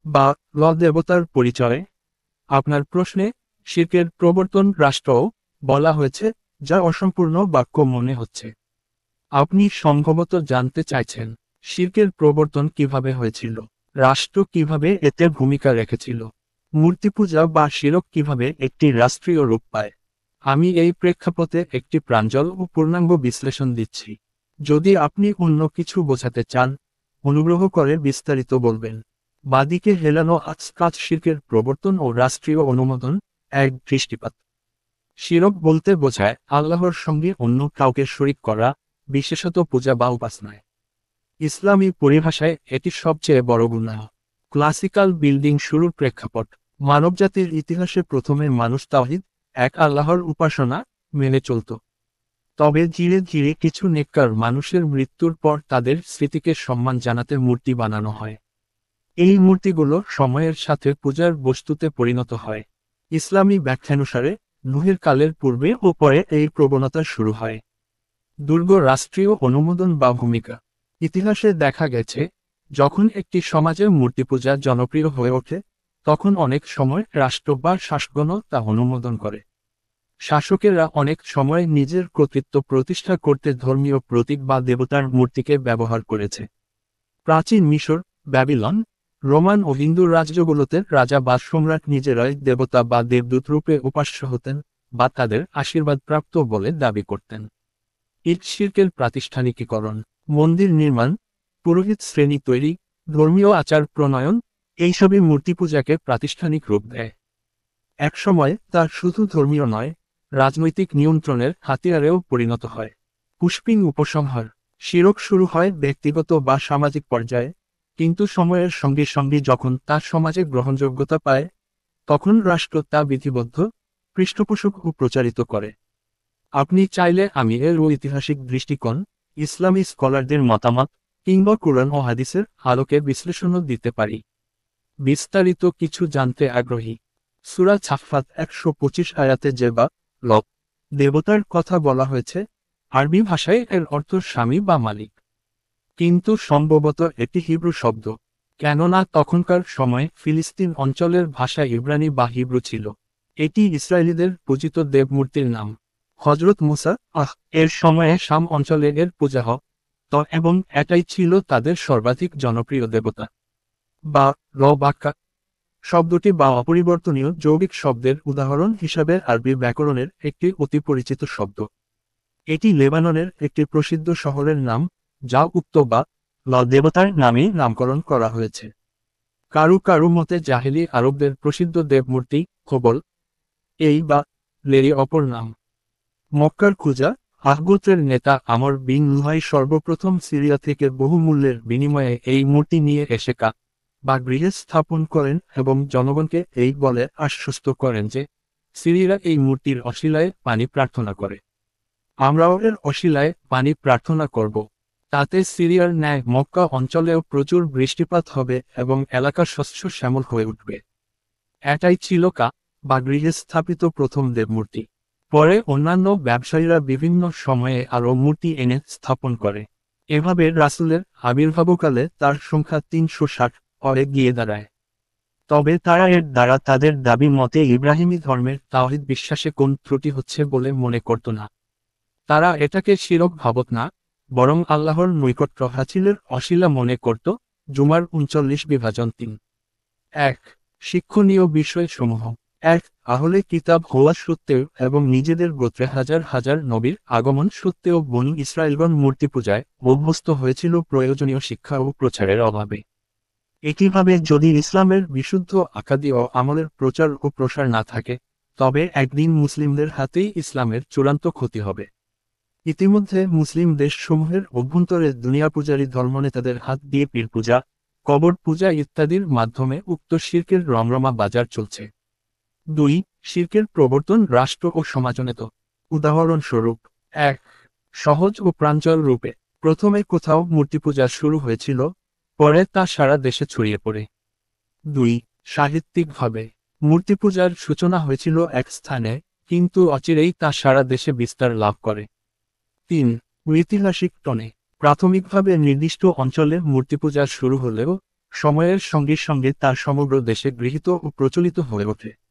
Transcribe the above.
বা ল দেবতার পরিচয়। আপনার প্রশ্নে শিরকের প্রবর্তন রাষ্ট্রও বলা হয়েছে, যা অসম্পূর্ণ বাক্য মনে হচ্ছে। আপনি সম্ভবত জানতে চাইছেন শিরকের প্রবর্তন কিভাবে হয়েছিল, রাষ্ট্র কিভাবে এতে ভূমিকা রেখেছিল, মূর্তি পূজা বা শিরক কিভাবে একটি রাষ্ট্রীয় রূপ পায়। আমি এই প্রেক্ষাপটে একটি প্রাঞ্জল ও পূর্ণাঙ্গ বিশ্লেষণ দিচ্ছি। যদি আপনি অন্য কিছু বোঝাতে চান, অনুগ্রহ করে বিস্তারিত বলবেন। বাদিকে হেলানো আজকাজ শিরকের প্রবর্তন ও রাষ্ট্রীয় অনুমোদন। এক দৃষ্টিপাত। শিরক বলতে বোঝায় আল্লাহর সঙ্গে অন্য কাউকে শরিক করা, বিশেষত পূজা বা উপাসনায়। ইসলামী পরিভাষায় এটি সবচেয়ে বড় গুনাহ। ক্লাসিক্যাল বিল্ডিং শুরুর প্রেক্ষাপট। মানবজাতির ইতিহাসে প্রথমে মানুষ তাওহীদ, এক আল্লাহর উপাসনা, মেনে চলত। তবে ধীরে ধীরে কিছু নেককার মানুষের মৃত্যুর পর তাদের স্মৃতিকে সম্মান জানাতে মূর্তি বানানো হয়। এই মূর্তিগুলো সময়ের সাথে পূজার বস্তুতে পরিণত হয়। ইসলামী ব্যাখ্যানুসারে নূহের কালের পূর্বে ও পরে এই প্রবণতা শুরু হয়। দুর্গ রাষ্ট্রীয় অনুমোদন বা ভূমিকা। ইতিহাসে দেখা গেছে, যখন একটি সমাজে মূর্তিপূজা জনপ্রিয় হয়ে ওঠে, তখন অনেক সময় রাষ্ট্র বা শাসকগণ তা অনুমোদন করে। শাসকেরা অনেক সময় নিজের কর্তৃত্ব প্রতিষ্ঠা করতে ধর্মীয় প্রতীক বা দেবতার মূর্তিকে ব্যবহার করেছে। প্রাচীন মিশর, ব্যাবিলন, রোমান ও হিন্দু রাজ্যগুলোতে রাজা বা সম্রাট নিজেরাই দেবতা বা দেবদূত রূপে উপাস্য হতেন বা তাদের আশীর্বাদপ্রাপ্ত বলে দাবি করতেন। ঈদ শিরকের প্রাতিষ্ঠানিকীকরণ। মন্দির নির্মাণ, পুরোহিত শ্রেণী তৈরি, ধর্মীয় আচার প্রণয়ন, এইসবই মূর্তিপূজাকে প্রাতিষ্ঠানিক রূপ দেয়। একসময় তা শুধু ধর্মীয় নয়, রাজনৈতিক নিয়ন্ত্রণের হাতিয়ারেও পরিণত হয়। পুষ্পিং উপসংহার। শিরক শুরু হয় ব্যক্তিগত বা সামাজিক পর্যায়ে, কিন্তু সময়ের সঙ্গে সঙ্গে যখন তা সমাজে গ্রহণযোগ্যতা পায়, তখন রাষ্ট্র তা বিধিবদ্ধ, পৃষ্ঠপোষক ও প্রচারিত করে। আপনি চাইলে আমি এর ঐতিহাসিক দৃষ্টিকোণ, ইসলামী স্কলারদের মতামত, কিংবা কুরআন ও হাদিসের আলোকে বিশ্লেষণও দিতে পারি। বিস্তারিত কিছু জানতে আগ্রহী? সূরা ছাফফাত ১২৫ আয়াতে যে বা লব দেবতার কথা বলা হয়েছে, আরবি ভাষায় এর অর্থ স্বামী বা মালিক। কিন্তু সম্ভবত এটি হিব্রু শব্দ, কেননা তখনকার সময়ে ফিলিস্তিন অঞ্চলের ভাষা ইব্রানি বা হিব্রু ছিল। এটি ইসরায়েলিদের পূজিত দেবমূর্তির নাম। হজরত মুসা এর সময়ে শাম অঞ্চলে এর পূজা হত এবং এটাই ছিল তাদের সর্বাধিক জনপ্রিয় দেবতা। বা বাক্কা শব্দটি বা অপরিবর্তনীয় যৌগিক শব্দের উদাহরণ হিসাবে আরবি ব্যাকরণের একটি অতি পরিচিত শব্দ। এটি লেবাননের একটি প্রসিদ্ধ শহরের নাম, যা উক্ত বা দেবতার নামেই নামকরণ করা হয়েছে। কারু কারু মতে জাহেলি আরবদের প্রসিদ্ধ দেবমূর্তি খোবল এই বা লেরি অপর নাম। মক্কার খুজা গোত্রের নেতা আমর বিন লুহাই সর্বপ্রথম সিরিয়া থেকে বহুমূল্যের বিনিময়ে এই মূর্তি নিয়ে এসে বা গৃহে স্থাপন করেন এবং জনগণকে এই বলে আশ্বস্ত করেন যে সিরিয়ারা এই মূর্তির অশিলায় পানি প্রার্থনা করে। আমরাও এর অশিলায় পানি প্রার্থনা করব। তাতে সিরিয়ার ন্যায় মক্কা অঞ্চলেও প্রচুর বৃষ্টিপাত হবে এবং এলাকা শস্য শ্যামল হয়ে উঠবে। এটাই ছিল বা গৃহে স্থাপিত প্রথম দেবমূর্তি। পরে অন্যান্য ব্যবসায়ীরা বিভিন্ন সময়ে আরও মূর্তি এনে স্থাপন করে। এভাবে রাসূলের আবির্ভাবকালে তার সংখ্যা ৩৬০ পরে গিয়ে দাঁড়ায়। তবে তারা এর দ্বারা তাদের দাবি মতে ইব্রাহিমী ধর্মের তাওহীদ বিশ্বাসে কোন ত্রুটি হচ্ছে বলে মনে করত না। তারা এটাকে শিরক ভাবত না, বরং আল্লাহর নৈকট্য হাসিলের অশিলা মনে করত। জুমার ৩৯:৩। ১. শিক্ষণীয় বিষয়সমূহ। ১. আহলে কিতাব হওয়া সত্ত্বেও এবং নিজেদের গোত্রে হাজার হাজার নবীর আগমন সত্ত্বেও বনু ইসরাঈলগণ মূর্তিপূজায় অভ্যস্ত হয়েছিল প্রয়োজনীয় শিক্ষা ও প্রচারের অভাবে। একইভাবে যদি ইসলামের বিশুদ্ধ আকাদি ও আমলের প্রচার ও প্রসার না থাকে, তবে একদিন মুসলিমদের হাতেই ইসলামের চূড়ান্ত ক্ষতি হবে। ইতিমধ্যে মুসলিম দেশসমূহের অভ্যন্তরে দুনিয়া পূজারী ধর্মনেতাদের হাত দিয়ে পীর পূজা, কবর পূজা ইত্যাদির মাধ্যমে উক্ত শিরকের রমরমা বাজার চলছে। ২. শিরকের প্রবর্তন রাষ্ট্র ও সমাজনেত। উদাহরণস্বরূপ: ১. সহজ ও প্রাঞ্জল রূপে। প্রথমে কোথাও মূর্তিপূজা শুরু হয়েছিল, পরে তা সারা দেশে ছড়িয়ে পড়ে। ২. সাহিত্যিকভাবে। মূর্তিপূজার সূচনা হয়েছিল এক স্থানে, কিন্তু অচিরেই তা সারা দেশে বিস্তার লাভ করে। ৩. ঐতিহাসিক টনে। প্রাথমিকভাবে নির্দিষ্ট অঞ্চলে মূর্তিপূজা শুরু হলেও সময়ের সঙ্গে সঙ্গে তা সমগ্র দেশে গৃহীত ও প্রচলিত হয়ে ওঠে।